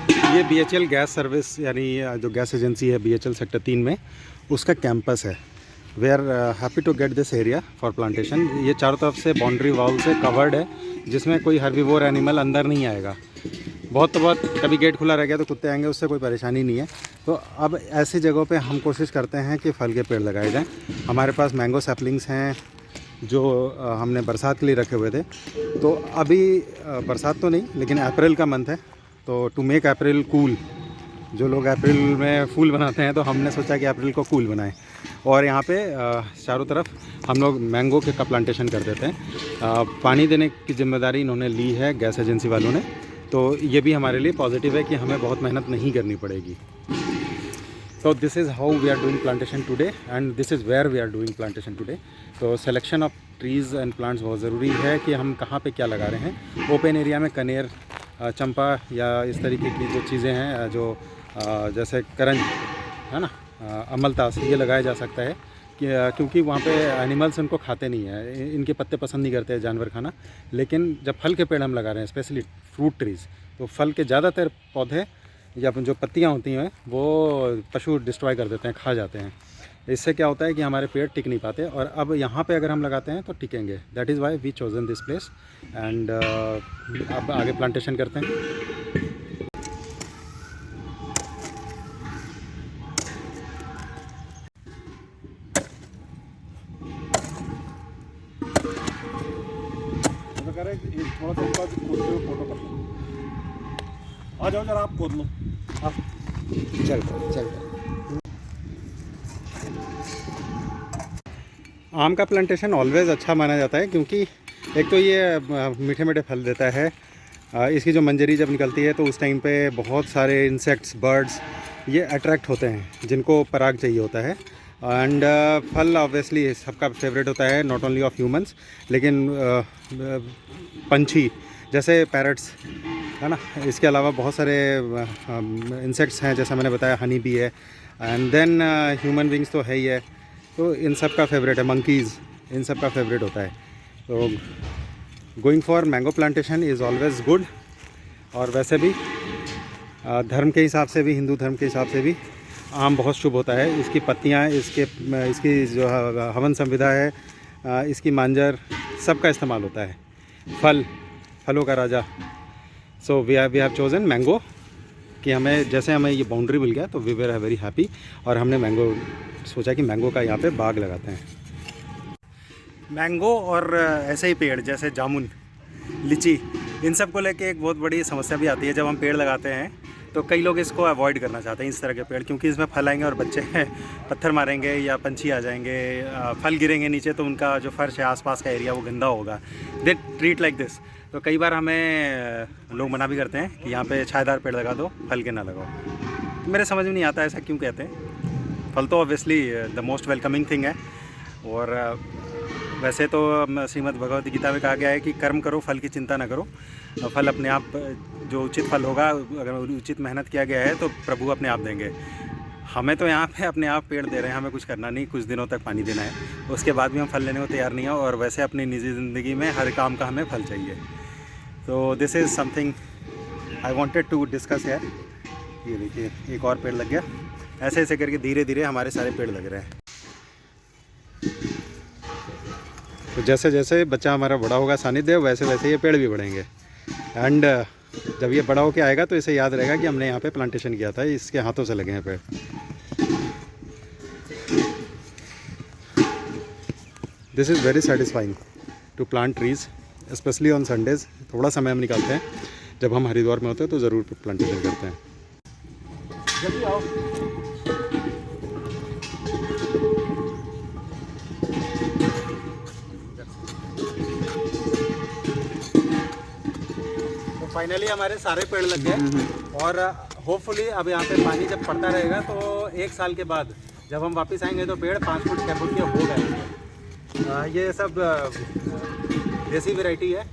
ये BHL gas service यानी जो गैस एजेंसी है BHL सेक्टर 3 में, उसका कैंपस है। We are happy to get this area for plantation. ये चारों तरफ से बाउंड्री वॉल से कवर्ड है, जिसमें कोई हर्बीवोर एनिमल अंदर नहीं आएगा। बहुत कभी गेट खुला रह गया तो कुत्ते आएंगे, उससे कोई परेशानी नहीं है। तो अब ऐसी जगहों पे हम कोशिश करते हैं कि फल के पेड़ लगाए जाएं। हमारे पास मैंगो सैपलिंग्स हैं जो हमने बरसात के लिए रखे हुए थे। तो अभी बरसात तो नहीं, लेकिन अप्रैल का मंथ है, तो टू मेक अप्रैल कूल, जो लोग अप्रैल में फूल बनाते हैं, तो हमने सोचा कि अप्रैल को कूल बनाएं। और यहाँ पे चारों तरफ हम लोग मैंगो का प्लांटेशन कर देते हैं। पानी देने की जिम्मेदारी इन्होंने ली है गैस एजेंसी वालों ने, तो ये भी हमारे लिए पॉजिटिव है कि हमें बहुत मेहनत नहीं करनी पड़ेगी। तो this is how we are doing plantation today and this is where we are doing plantation today. तो selection of trees and plants बहुत ज़रूरी है कि हम कहाँ पे क्या लगा रहे हैं। ओपन एरिया में कनेर, चंपा या इस तरीके की जो चीज़ें हैं, जो जैसे करंज है ना, अमलतास, ये लगाया जा सकता है क्योंकि वहाँ पे एनिमल्स उनको खाते नहीं हैं, इनके पत्ते पसंद नहीं करते जानवर खाना। लेकिन जब फल के पेड़ हम लगा रहे हैं, स्पेशली फ्रूट ट्रीज़, तो फल के ज़्यादातर पौधे या जो पत्तियाँ होती हैं वो पशु डिस्ट्रॉय कर देते हैं, खा जाते हैं। इससे क्या होता है कि हमारे पेड़ टिक नहीं पाते, और अब यहाँ पे अगर हम लगाते हैं तो टिकेंगे। That is why we chosen this place and अब आगे प्लांटेशन करते हैं। थोड़ा सा फोटो कर लो। आ जाओ जरा, आप खोद लो। चल आम का प्लांटेशन ऑलवेज़ अच्छा माना जाता है, क्योंकि एक तो ये मीठे मीठे फल देता है। इसकी जो मंजरी जब निकलती है तो उस टाइम पे बहुत सारे इंसेक्ट्स, बर्ड्स ये अट्रैक्ट होते हैं, जिनको पराग चाहिए होता है। एंड फल ऑब्वियसली सबका फेवरेट होता है, नॉट ओनली ऑफ ह्यूमंस, लेकिन पंछी जैसे पैरट्स है ना, इसके अलावा बहुत सारे इंसेक्ट्स हैं, जैसा मैंने बताया हनी बी है, एंड देन ह्यूमन बींग्स तो है ही है। तो इन सब का फेवरेट है, मंकीज़, इन सब का फेवरेट होता है। तो going for mango plantation is always good. और वैसे भी धर्म के हिसाब से भी, हिंदू धर्म के हिसाब से भी आम बहुत शुभ होता है। इसकी पत्तियाँ, इसकी जो हवन संविधा है, इसकी मांजर, सब का इस्तेमाल होता है। फलों का राजा। So we have chosen mango कि हमें ये बाउंड्री मिल गया, तो वी वर वेरी हैप्पी। और हमने सोचा कि मैंगो का यहाँ पे बाग लगाते हैं। मैंगो और ऐसे ही पेड़ जैसे जामुन, लीची, इन सब को लेके एक बहुत बड़ी समस्या भी आती है। जब हम पेड़ लगाते हैं तो कई लोग इसको अवॉइड करना चाहते हैं, इस तरह के पेड़, क्योंकि इसमें फल आएंगे और बच्चे पत्थर मारेंगे या पंछी आ जाएंगे, फल गिरेंगे नीचे, तो उनका जो फर्श है, आसपास का एरिया, वो गंदा होगा। They treat like this. तो कई बार हमें लोग मना भी करते हैं कि यहाँ पे छायादार पेड़ लगा दो, फल के ना लगाओ। तो मेरे समझ में नहीं आता ऐसा क्यों कहते हैं। फल तो obviously the most welcoming thing है। और वैसे तो श्रीमद् भगवद गीता में कहा गया है कि कर्म करो, फल की चिंता ना करो। फल अपने आप, जो उचित फल होगा, अगर उचित मेहनत किया गया है तो प्रभु अपने आप देंगे। हमें तो यहाँ पे अपने आप पेड़ दे रहे हैं, हमें कुछ करना नहीं, कुछ दिनों तक पानी देना है, उसके बाद भी हम फल लेने को तैयार नहीं है। और वैसे अपनी निजी ज़िंदगी में हर काम का हमें फल चाहिए। तो this is something I wanted to discuss है। ये देखिए, एक और पेड़ लग गया। ऐसे ऐसे करके धीरे धीरे हमारे सारे पेड़ लग रहे हैं। तो जैसे जैसे बच्चा हमारा बड़ा होगा सानिध्य, वैसे वैसे ये पेड़ भी बढ़ेंगे। एंड जब ये बड़ा होके आएगा तो इसे याद रहेगा कि हमने यहाँ पे प्लांटेशन किया था, इसके हाथों से लगे हैं पेड़। This is very satisfying to plant trees, specially on Sundays. थोड़ा समय हम निकालते हैं, जब हम हरिद्वार में होते हैं तो ज़रूर प्लांटेशन करते हैं। जल्दी आओ। तो फाइनली हमारे सारे पेड़ लग गए, और होपफुली अब यहाँ पे पानी जब पड़ता रहेगा तो 1 साल के बाद जब हम वापस आएंगे तो पेड़ 5 फुट 6 फुट के हो गए। ये सब देसी वैरायटी है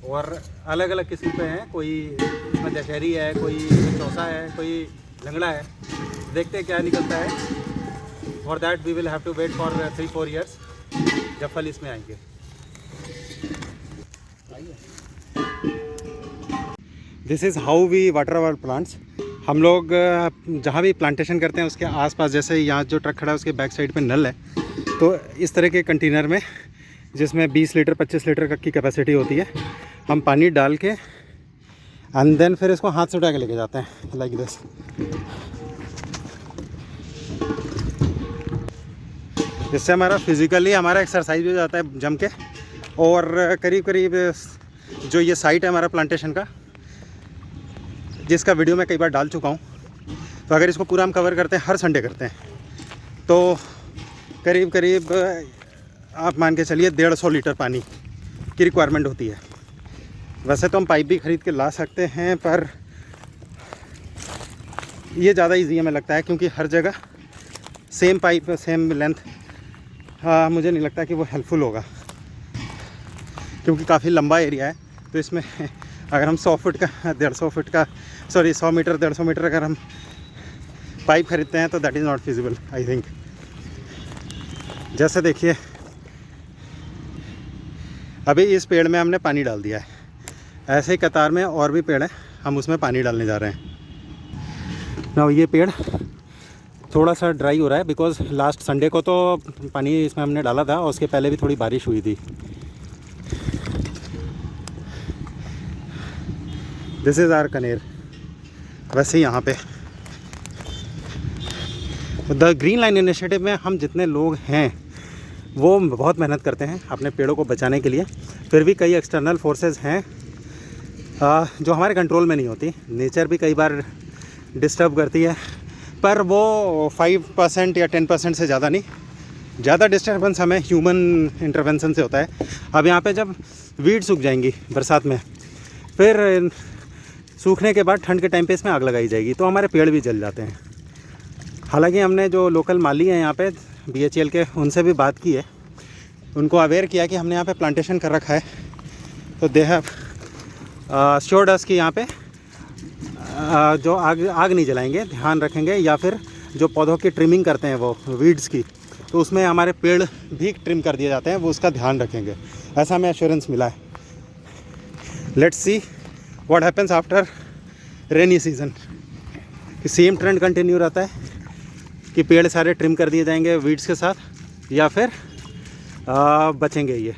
और अलग अलग किस्म पे हैं। कोई इसमें दशहरी है, कोई चौसा है, कोई लंगड़ा है। देखते हैं क्या निकलता है। For that we will have to wait for 3-4 years, जब फल इसमें आएंगे। This is how we water our plants. हम लोग जहाँ भी प्लांटेशन करते हैं उसके आसपास, जैसे यहाँ जो ट्रक खड़ा है उसके बैक साइड पे नल है, तो इस तरह के कंटेनर में जिसमें 20 लीटर 25 लीटर की कैपेसिटी होती है, हम पानी डाल के एंड देन फिर इसको हाथ से उठा के लेके जाते हैं लाइक दिस। इससे हमारा फिज़िकली हमारा एक्सरसाइज हो जाता है जम के। और करीब करीब जो ये साइट है हमारा प्लांटेशन का, जिसका वीडियो मैं कई बार डाल चुका हूँ, तो अगर इसको पूरा हम कवर करते हैं, हर संडे करते हैं, तो करीब करीब आप मान के चलिए 150 लीटर पानी की रिक्वायरमेंट होती है। वैसे तो हम पाइप भी ख़रीद के ला सकते हैं, पर ये ज़्यादा इजी हमें लगता है, क्योंकि हर जगह सेम पाइप सेम लेंथ मुझे नहीं लगता कि वो हेल्पफुल होगा, क्योंकि काफ़ी लंबा एरिया है। तो इसमें अगर हम 100 फुट का 100 मीटर 150 मीटर अगर हम पाइप ख़रीदते हैं तो that is not feasible I think. जैसे देखिए अभी इस पेड़ में हमने पानी डाल दिया है, ऐसे ही कतार में और भी पेड़ हैं, हम उसमें पानी डालने जा रहे हैं ना। ये पेड़ थोड़ा सा ड्राई हो रहा है बिकॉज़ लास्ट संडे को तो पानी इसमें हमने डाला था और उसके पहले भी थोड़ी बारिश हुई थी। दिस इज़ आवर कनेर। वैसे यहाँ पे द ग्रीन लाइन इनिशिएटिव में हम जितने लोग हैं वो बहुत मेहनत करते हैं अपने पेड़ों को बचाने के लिए। फिर भी कई एक्सटर्नल फोर्सेस हैं जो हमारे कंट्रोल में नहीं होती। नेचर भी कई बार डिस्टर्ब करती है, पर वो 5% या 10% से ज़्यादा नहीं। ज़्यादा डिस्टर्बेंस हमें ह्यूमन इंटरवेंशन से होता है। अब यहाँ पे जब वीड सूख जाएंगी बरसात में, फिर सूखने के बाद ठंड के टाइम पे इसमें आग लगाई जाएगी, तो हमारे पेड़ भी जल जाते हैं। हालांकि हमने जो लोकल माली हैं यहाँ पे BHEL के, उनसे भी बात की है, उनको अवेयर किया कि हमने यहाँ पे प्लांटेशन कर रखा है, तो दे हैव श्योर्ड अस कि यहाँ पे जो आग नहीं जलाएंगे, ध्यान रखेंगे, या फिर जो पौधों की ट्रिमिंग करते हैं वो वीड्स की, तो उसमें हमारे पेड़ भी ट्रिम कर दिए जाते हैं, वो उसका ध्यान रखेंगे। ऐसा हमें एश्योरेंस मिला है। Let's see what happens after rainy season. कि सेम ट्रेंड कंटिन्यू रहता है कि पेड़ सारे ट्रिम कर दिए जाएंगे वीड्स के साथ, या फिर बचेंगे ये।